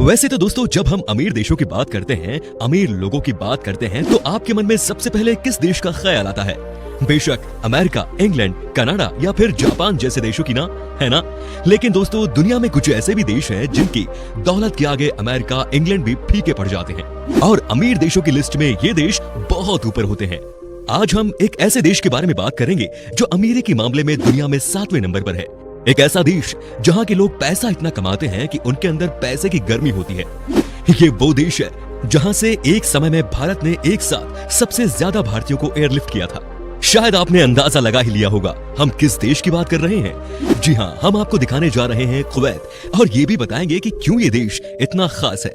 वैसे तो दोस्तों जब हम अमीर देशों की बात करते हैं, अमीर लोगों की बात करते हैं, तो आपके मन में सबसे पहले किस देश का ख्याल आता है? बेशक अमेरिका, इंग्लैंड, कनाडा या फिर जापान जैसे देशों की ना, है ना? लेकिन दोस्तों दुनिया में कुछ ऐसे भी देश हैं जिनकी दौलत के आगे अमेरिका, इंग्लैंड भी फीके पड़ जाते हैं और अमीर देशों की लिस्ट में ये देश बहुत ऊपर होते हैं। आज हम एक ऐसे देश के बारे में बात करेंगे जो अमीरी के मामले में दुनिया में 7वें नंबर पर है। एक ऐसा देश जहां के लोग पैसा इतना कमाते हैं कि उनके अंदर पैसे की गर्मी होती है। ये वो देश है जहां से एक समय में भारत ने एक साथ सबसे ज्यादा भारतीयों को एयरलिफ्ट किया था। शायद आपने अंदाजा लगा ही लिया होगा हम किस देश की बात कर रहे हैं। जी हाँ, हम आपको दिखाने जा रहे हैं कुवैत और ये भी बताएंगे कि क्यों ये देश इतना खास है।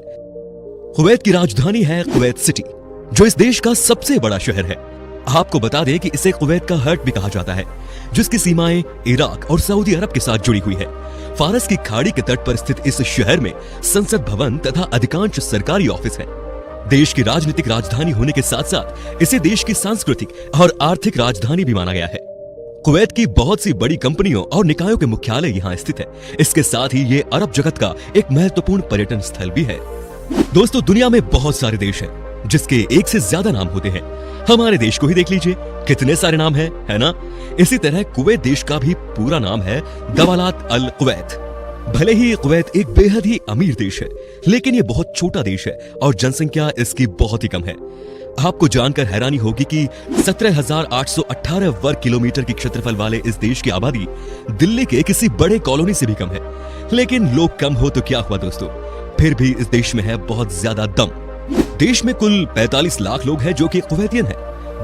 कुवैत की राजधानी है कुवैत सिटी, जो इस देश का सबसे बड़ा शहर है। आपको बता दें कि इसे कुवैत का हार्ट भी कहा जाता है, जिसकी सीमाएं इराक और सऊदी अरब के साथ जुड़ी हुई है। फारस की खाड़ी के तट पर स्थित इस शहर में संसद भवन तथा अधिकांश सरकारी ऑफिस हैं। देश की राजनीतिक राजधानी होने के साथ साथ इसे देश की सांस्कृतिक और आर्थिक राजधानी भी माना गया है। कुवैत की बहुत सी बड़ी कंपनियों और निकायों के मुख्यालय यहाँ स्थित है। इसके साथ ही ये अरब जगत का एक महत्वपूर्ण पर्यटन स्थल भी है। दोस्तों दुनिया में बहुत सारे देश हैं जिसके एक से ज्यादा नाम होते हैं। हमारे देश को ही देख लीजिए, कितने सारे नाम हैं, है ना? इसी तरह कुवैत देश का भी पूरा नाम है दवालात अल कुवैत। भले ही कुवैत एक बेहद ही अमीर देश है, लेकिन ये बहुत छोटा देश है और जनसंख्या इसकी बहुत ही कम है। आपको जानकर हैरानी होगी कि 17,818 वर्ग किलोमीटर की क्षेत्रफल वाले इस देश की आबादी दिल्ली के किसी बड़े कॉलोनी से भी कम है। लेकिन लोग कम हो तो क्या हुआ दोस्तों, फिर भी इस देश में है बहुत ज्यादा दम। देश में कुल 45 लाख लोग हैं जो कि कुवैतियन हैं,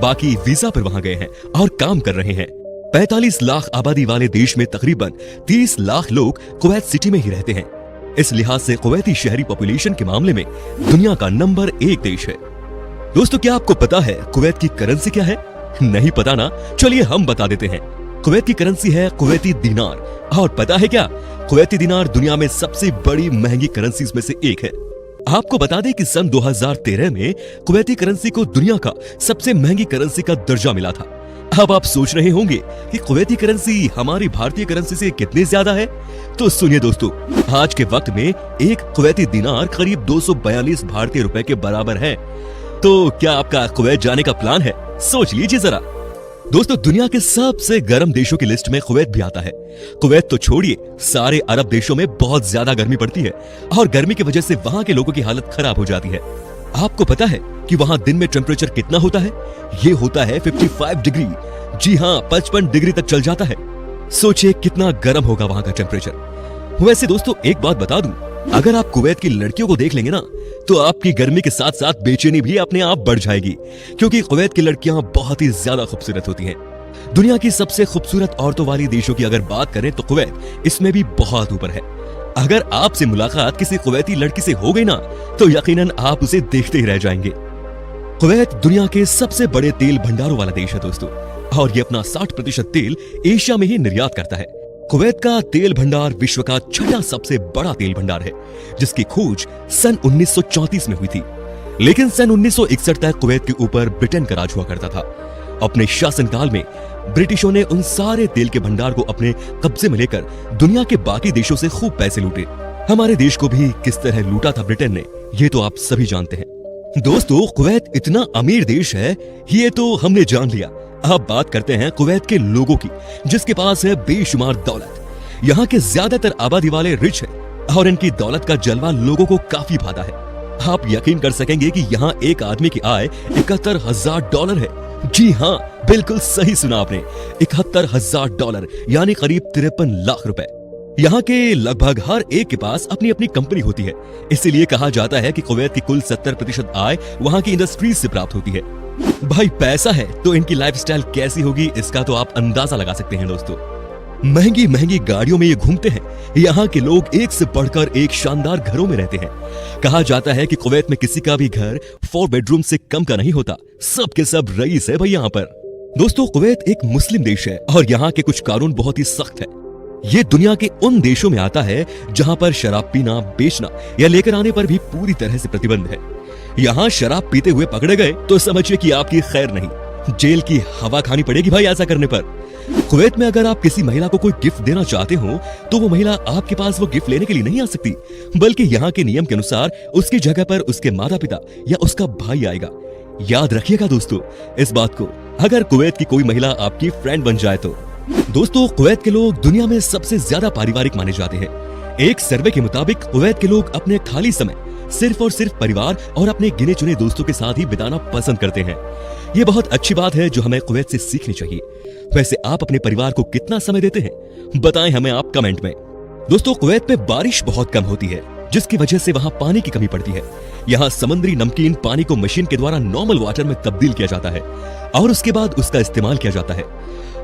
बाकी वीजा पर वहां गए हैं और काम कर रहे हैं। 45 लाख आबादी वाले देश में तकरीबन 30 लाख लोग कुवैत सिटी में ही रहते हैं। इस लिहाज से कुवैती शहरी पॉपुलेशन के मामले में दुनिया का नंबर 1 देश है। दोस्तों क्या आपको पता है कुवैत की करेंसी क्या है? नहीं पता ना? चलिए हम बता देते हैं। कुवैत की करेंसी है कुवैती दीनार। और पता है क्या, कुवैती दीनार दुनिया में सबसे बड़ी महंगी करेंसीज में से एक है। आपको बता दें कि सन 2013 में कुवैती करेंसी को दुनिया का सबसे महंगी करेंसी का दर्जा मिला था। अब आप सोच रहे होंगे कि कुवैती करेंसी हमारी भारतीय करेंसी से कितनी ज्यादा है? तो सुनिए दोस्तों, आज के वक्त में एक कुवैती दीनार करीब 242 भारतीय रुपए के बराबर है। तो क्या आपका कुवैत जाने का प्लान है? सोच लीजिए जरा। दोस्तों दुनिया के सबसे गर्म देशों की लिस्ट में कुवैत भी आता है। कुवैत तो छोड़िए, सारे अरब देशों में बहुत ज्यादा गर्मी पड़ती है और गर्मी की वजह से वहां के लोगों की हालत खराब हो जाती है। आपको पता है कि वहां दिन में टेम्परेचर कितना होता है? ये होता है 55 डिग्री। जी हाँ, 55 डिग्री तक चल जाता है। सोचिए कितना गर्म होगा वहां का टेम्परेचर। वैसे दोस्तों एक बात बता दूं, अगर आप कुवैत की लड़कियों को देख लेंगे ना, तो आपकी गर्मी के साथ साथ बेचैनी भी अपने आप बढ़ जाएगी, क्योंकि कुवैत की लड़कियां बहुत ही ज्यादा खूबसूरत होती हैं। दुनिया की सबसे खूबसूरत औरतों वाली देशों की अगर बात करें तो कुवैत इसमें भी बहुत ऊपर है। अगर आपसे मुलाकात किसी कुवैती लड़की से हो गई ना, तो यकीनन आप उसे देखते ही रह जाएंगे। कुवैत दुनिया के सबसे बड़े तेल भंडारों वाला देश है दोस्तों, और ये अपना 60% तेल एशिया में ही निर्यात करता है। कुवैत का तेल भंडार विश्व का 6वां सबसे बड़ा तेल भंडार है, जिसकी खोज सन 1934 में हुई थी। लेकिन सन 1961 तक कुवैत के ऊपर ब्रिटेन का राज हुआ करता था। अपने शासनकाल में ब्रिटिशों ने उन सारे तेल के भंडार को अपने कब्जे में लेकर दुनिया के बाकी देशों से खूब पैसे लूटे। हमारे देश को भी किस तरह लूटा था ब्रिटेन ने, ये तो आप सभी जानते हैं। दोस्तों कुवैत इतना अमीर देश है, ये तो हमने जान लिया। अब बात करते हैं कुवैत के लोगों की, जिसके पास है बेशुमार दौलत। यहाँ के ज्यादातर आबादी वाले रिच हैं और इनकी दौलत का जलवा लोगों को काफी भाता है। आप यकीन कर सकेंगे कि यहाँ एक आदमी की आय $71,000 है। जी हाँ, बिल्कुल सही सुना आपने, $71,000 यानी करीब 53 लाख रुपए। यहाँ के लगभग हर एक के पास अपनी अपनी कंपनी होती है। इसीलिए कहा जाता है कि कुवैत की कुल 70% आय वहाँ की इंडस्ट्रीज से प्राप्त होती है। भाई पैसा है तो इनकी लाइफस्टाइल कैसी होगी, इसका तो आप अंदाजा लगा सकते हैं दोस्तों। महंगी महंगी गाड़ियों में ये घूमते हैं। यहाँ के लोग एक से बढ़कर एक शानदार घरों में रहते हैं। कहा जाता है कि कुवैत में किसी का भी घर 4 बेडरूम से कम का नहीं होता। सब के सब रईस है भाई यहाँ पर। दोस्तों कुवैत एक मुस्लिम देश है और यहाँ के कुछ कानून बहुत ही सख्त है। ये दुनिया के उन देशों में आता है जहाँ पर शराब पीना, बेचना या लेकर आने पर भी पूरी तरह से प्रतिबंध है। यहाँ शराब पीते हुए पकड़े गए तो समझिए कि आपकी खैर नहीं, जेल की हवा खानी पड़ेगी भाई ऐसा करने पर। कुवैत में अगर आप किसी महिला को कोई गिफ्ट देना चाहते हो तो वो महिला आपके पास वो गिफ्ट लेने के लिए नहीं आ सकती, बल्कि यहाँ के नियम के अनुसार उसकी जगह पर उसके माता पिता या उसका भाई आएगा। याद रखिएगा दोस्तों इस बात को, अगर कुवैत की कोई महिला आपकी फ्रेंड बन जाए तो। दोस्तों, कुवैत के लोग दुनिया में सबसे ज्यादा पारिवारिक माने जाते हैं। एक सर्वे के मुताबिक कुवैत के लोग अपने खाली समय सिर्फ और सिर्फ परिवार और अपने गिने चुने दोस्तों के साथ ही बिताना पसंद करते हैं। ये बहुत अच्छी बात है जो हमें कुवैत से सीखनी चाहिए। वैसे आप अपने परिवार को कितना समय देते हैं, बताएं हमें आप कमेंट में। दोस्तों, कुवैत में बारिश बहुत कम होती है, जिसकी वजह से वहां पानी की कमी पड़ती है। यहाँ समुद्री नमकीन पानी को मशीन के द्वारा नॉर्मल वाटर में तब्दील किया जाता है और उसके बाद उसका इस्तेमाल किया जाता है।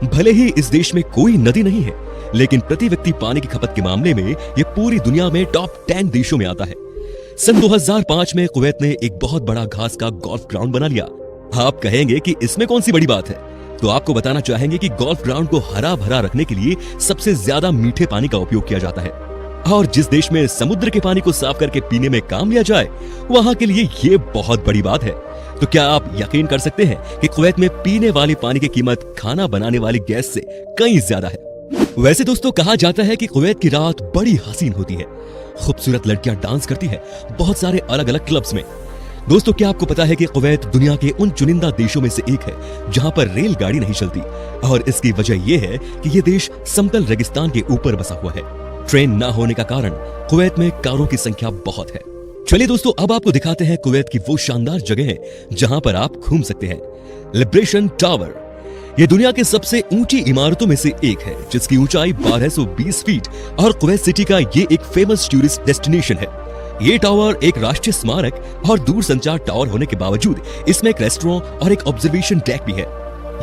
भले ही इस देश में कोई नदी नहीं है, लेकिन प्रति व्यक्ति पानी की खपत के मामले में ये पूरी दुनिया में टॉप 10 देशों में आता है। सन 2005 में कुवैत ने एक बहुत बड़ा घास का गोल्फ ग्राउंड बना लिया। आप कहेंगे कि इसमें कौन सी बड़ी बात है, तो आपको बताना चाहेंगे कि गोल्फ ग्राउंड को हरा भरा रखने के लिए सबसे ज्यादा मीठे पानी का उपयोग किया जाता है, और जिस देश में समुद्र के पानी को साफ करके पीने में काम लिया जाए वहां के लिए ये बहुत बड़ी बात है। तो क्या आप यकीन कर सकते हैं कि कुवैत में पीने वाले पानी की कीमत खाना बनाने वाली गैस से कहीं ज्यादा है। वैसे दोस्तों, कहा जाता है कि कुवैत की रात बड़ी हसीन होती है, खूबसूरत लड़कियां डांस करती है बहुत सारे अलग अलग क्लब्स में। दोस्तों, क्या आपको पता है कि कुवैत दुनिया के उन चुनिंदा देशों में से एक है जहां पर रेलगाड़ी नहीं चलती, और इसकी वजह यह है कि यह देश समतल रेगिस्तान के ऊपर बसा हुआ है। ट्रेन ना होने का कारण कुवैत में कारों की संख्या बहुत है। चलिए दोस्तों, अब आपको दिखाते हैं कुवैत की वो शानदार जगह जहां पर आप घूम सकते हैं। लिबरेशन टावर ये दुनिया के सबसे ऊंची इमारतों में से एक है, जिसकी ऊंचाई 1220 फीट और कुवैत सिटी का ये एक फेमस टूरिस्ट डेस्टिनेशन है। ये टावर एक राष्ट्रीय स्मारक और दूरसंचार टावर होने के बावजूद इसमें एक रेस्टोरेंट और एक ऑब्जर्वेशन डेक भी है।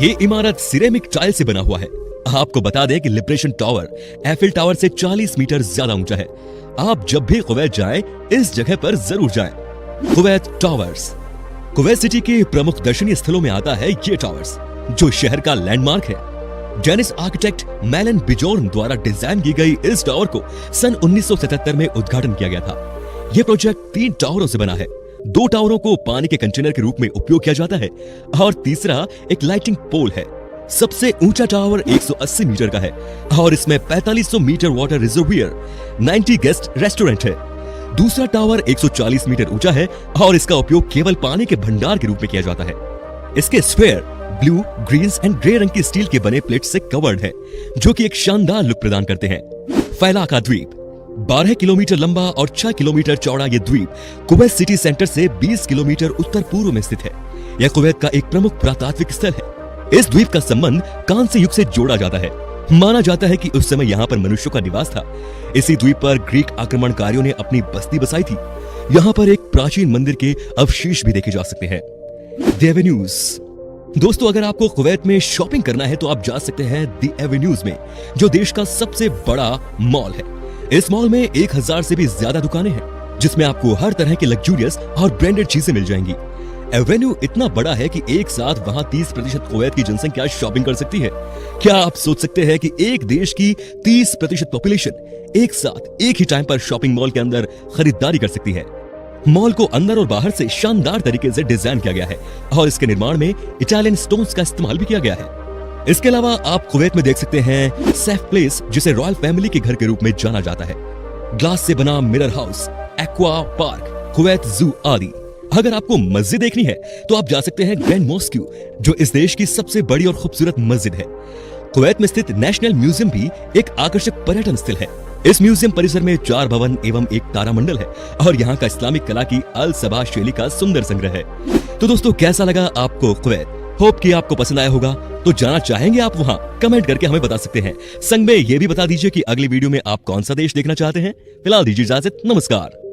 ये इमारत सिरेमिक टाइल से बना हुआ है। आपको बता दें कि लिबरेशन टावर एफिल टावर से 40 मीटर ज्यादा ऊंचा है। आप जब भी कुवैत जाएं, इस जगह पर जरूर जाएं। कुवैत टावर्स कुवैत सिटी के प्रमुख दर्शनीय स्थलों में आता है ये टावर्स, जो शहर का लैंडमार्क है। डेनिस आर्किटेक्ट मेलन बिजोर्न द्वारा डिजाइन की गई इस टावर को सन 1977 में उद्घाटन किया गया था। यह प्रोजेक्ट 3 टावरों से बना है। 2 टावरों को पानी के कंटेनर के रूप में उपयोग किया जाता है और तीसरा एक लाइटिंग पोल है। सबसे ऊंचा टावर 180 मीटर का है और इसमें 4500 metre water reservoir, 90 guest restaurant है। दूसरा टावर 140 मीटर ऊंचा है और इसका उपयोग केवल पानी के भंडार के रूप में किया जाता है। इसके sphere blue, green and grey रंग की स्टील के बने प्लेट से कवर्ड है, जो कि एक शानदार लुक प्रदान करते हैं। फैलाका द्वीप 12 किलोमीटर लंबा और 6 किलोमीटर चौड़ा ये द्वीप कुवैत सिटी सेंटर से 20 किलोमीटर उत्तर पूर्व में स्थित है। यह कुवैत का एक प्रमुख पुरातात्विक स्थल है। इस द्वीप का संबंध कांस्य युग से जोड़ा जाता है। माना जाता है कि उस समय यहाँ पर मनुष्यों का निवास था। इसी द्वीप पर ग्रीक आक्रमणकारियों ने अपनी बस्ती बसाई थी। यहाँ पर एक प्राचीन मंदिर के अवशेष भी देखे जा सकते हैं। द एवेन्यूज दोस्तों, अगर आपको कुवैत में शॉपिंग करना है तो आप जा सकते हैं द एवेन्यूज में, जो देश का सबसे बड़ा मॉल है। इस मॉल में 1000 से भी ज्यादा दुकानें हैं, जिसमें आपको हर तरह की लग्जूरियस और ब्रांडेड चीजें मिल जाएंगी। एवेन्यू इतना बड़ा है कि एक साथ वहां 30% कुवैत की जनसंख्या शॉपिंग कर सकती है। क्या आप सोच सकते हैं कि एक देश की 30% पॉपुलेशन एक साथ एक ही टाइम पर शॉपिंग मॉल के अंदर खरीदारी कर सकती है। मॉल को अंदर और बाहर से शानदार तरीके से डिजाइन किया गया है और इसके निर्माण में इटालियन स्टोन्स का इस्तेमाल भी किया गया है। इसके अलावा आप कुवैत में देख सकते हैं सेफ प्लेस, जिसे रॉयल फैमिली के घर के रूप में जाना जाता है, ग्लास से बना mirror house, aqua park, Kuwait जू आदि। अगर आपको मस्जिद देखनी है तो आप जा सकते हैं ग्रैंड मॉस्क्यू, जो इस देश की सबसे बड़ी और खूबसूरत मस्जिद है। कुवैत में स्थित नेशनल म्यूजियम भी एक आकर्षक पर्यटन स्थल है। इस म्यूजियम परिसर में 4 भवन एवं एक तारामंडल है और यहाँ का इस्लामिक कला की अल सबा शैली का सुंदर संग्रह है। तो दोस्तों, कैसा लगा आपको कुवैत? होप कि आपको पसंद आया होगा। तो जाना चाहेंगे आप वहां? कमेंट करके हमें बता सकते हैं। संग में ये भी बता दीजिए कि अगली वीडियो में आप कौन सा देश देखना चाहते हैं। फिलहाल दीजिए इजाजत, नमस्कार।